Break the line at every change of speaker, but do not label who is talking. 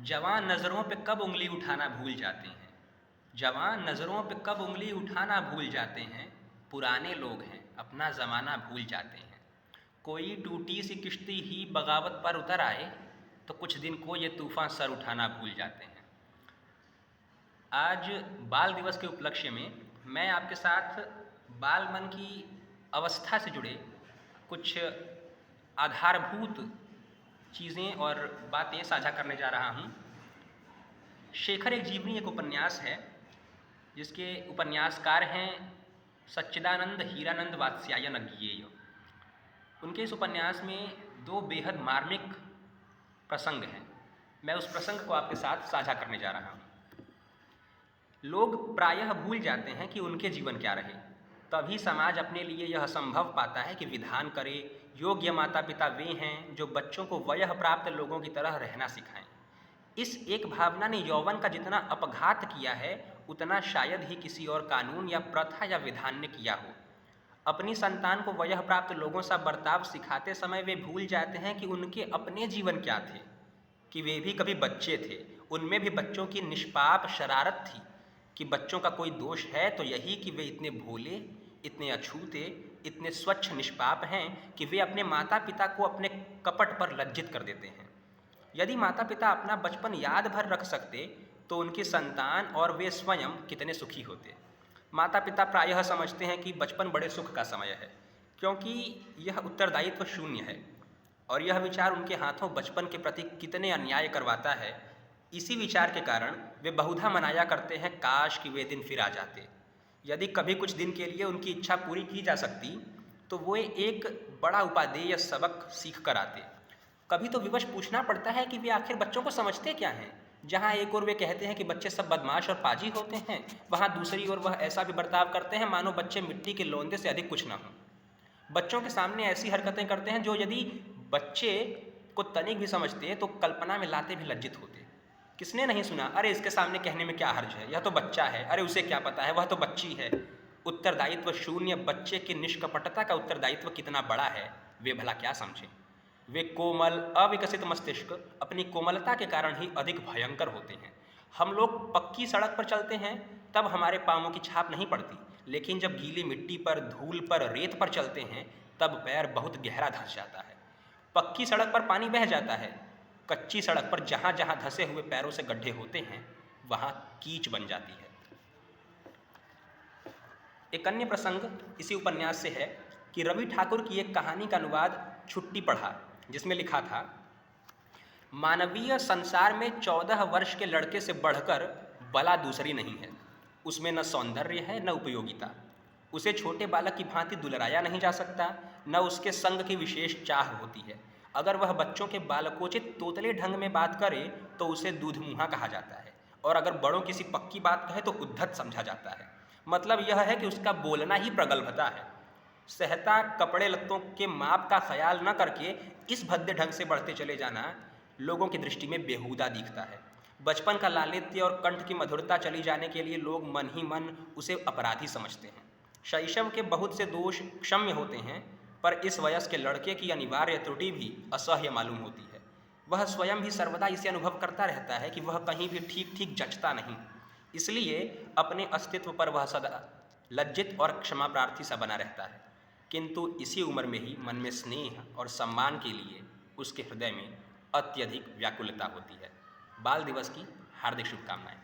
जवान नज़रों पे कब उंगली उठाना भूल जाते हैं। जवान नज़रों पे कब उंगली उठाना भूल जाते हैं। पुराने लोग हैं अपना ज़माना भूल जाते हैं। कोई टूटी सी किश्ती ही बगावत पर उतर आए तो कुछ दिन को ये तूफ़ान सर उठाना भूल जाते हैं। आज बाल दिवस के उपलक्ष्य में मैं आपके साथ बाल मन की अवस्था से जुड़े कुछ आधारभूत चीज़ें और बातें साझा करने जा रहा हूँ। शेखर एक जीवनी एक उपन्यास है जिसके उपन्यासकार हैं सच्चिदानंद हीरानंद वात्स्यायन ज्ञेय। उनके इस उपन्यास में दो बेहद मार्मिक प्रसंग हैं। मैं उस प्रसंग को आपके साथ साझा करने जा रहा हूँ। लोग प्रायः भूल जाते हैं कि उनके जीवन क्या रहे। तभी समाज अपने लिए यह संभव पाता है कि विधान करे। योग्य माता पिता वे हैं जो बच्चों को वयः प्राप्त लोगों की तरह रहना सिखाएं। इस एक भावना ने यौवन का जितना अपघात किया है उतना शायद ही किसी और कानून या प्रथा या विधान ने किया हो। अपनी संतान को वयः प्राप्त लोगों सा बर्ताव सिखाते समय वे भूल जाते हैं कि उनके अपने जीवन क्या थे, कि वे भी कभी बच्चे थे। उनमें भी बच्चों की निष्पाप शरारत थी कि बच्चों का कोई दोष है तो यही कि वे इतने भोले, इतने अछूते, इतने स्वच्छ निष्पाप हैं कि वे अपने माता पिता को अपने कपट पर लज्जित कर देते हैं। यदि माता पिता अपना बचपन याद भर रख सकते तो उनकी संतान और वे स्वयं कितने सुखी होते। माता पिता प्रायः समझते हैं कि बचपन बड़े सुख का समय है क्योंकि यह उत्तरदायित्व शून्य है, और यह विचार उनके हाथों बचपन के प्रति कितने अन्याय करवाता है। इसी विचार के कारण वे बहुधा मनाया करते हैं काश कि वे दिन फिर आ जाते। यदि कभी कुछ दिन के लिए उनकी इच्छा पूरी की जा सकती तो वे एक बड़ा उपादेय सबक सीख कर आते। कभी तो विवश पूछना पड़ता है कि वे आखिर बच्चों को समझते क्या हैं। जहाँ एक ओर वे कहते हैं कि बच्चे सब बदमाश और पाजी होते हैं, वहाँ दूसरी ओर वह ऐसा भी बर्ताव करते हैं मानो बच्चे मिट्टी के लोंदे से अधिक कुछ न हो। बच्चों के सामने ऐसी हरकतें करते हैं जो यदि बच्चे को तनिक भी समझते तो कल्पना में लाते भी लज्जित होते। किसने नहीं सुना, अरे इसके सामने कहने में क्या हर्ज है, यह तो बच्चा है, अरे उसे क्या पता है, वह तो बच्ची है। उत्तरदायित्व शून्य बच्चे की निष्कपटता का उत्तरदायित्व कितना बड़ा है वे भला क्या समझें। वे कोमल अविकसित मस्तिष्क अपनी कोमलता के कारण ही अधिक भयंकर होते हैं। हम लोग पक्की सड़क पर चलते हैं तब हमारे पाँवों की छाप नहीं पड़ती, लेकिन जब गीली मिट्टी पर, धूल पर, रेत पर चलते हैं तब पैर बहुत गहरा धंस जाता है। पक्की सड़क पर पानी बह जाता है, कच्ची सड़क पर जहाँ जहाँ धंसे हुए पैरों से गड्ढे होते हैं वहाँ कीच बन जाती है। एक अन्य प्रसंग इसी उपन्यास से है कि रवि ठाकुर की एक कहानी का अनुवाद छुट्टी पढ़ा जिसमें लिखा था, मानवीय संसार में 14 वर्ष के लड़के से बढ़कर बला दूसरी नहीं है। उसमें न सौंदर्य है न उपयोगिता। उसे छोटे बालक की भांति दुलराया नहीं जा सकता, न उसके संग की विशेष चाह होती है। अगर वह बच्चों के बालकोचित तोतले ढंग में बात करे तो उसे दूधमुंहा कहा जाता है, और अगर बड़ों किसी पक्की बात कहे तो उद्धत समझा जाता है। मतलब यह है कि उसका बोलना ही प्रगल्भता है। सहता कपड़े लत्तों के माप का ख्याल न करके इस भद्दे ढंग से बढ़ते चले जाना लोगों की दृष्टि में बेहुदा दिखता है। बचपन का लालित्य और कंठ की मधुरता चली जाने के लिए लोग मन ही मन उसे अपराधी समझते हैं। शैशव के बहुत से दोष क्षम्य होते हैं, पर इस वयस के लड़के की अनिवार्य त्रुटि भी असह्य मालूम होती है। वह स्वयं भी सर्वदा इसे अनुभव करता रहता है कि वह कहीं भी ठीक ठीक जचता नहीं। इसलिए अपने अस्तित्व पर वह सदा लज्जित और क्षमा प्रार्थी सा बना रहता है। किंतु इसी उम्र में ही मन में स्नेह और सम्मान के लिए उसके हृदय में अत्यधिक व्याकुलता होती है। बाल दिवस की हार्दिक शुभकामनाएं।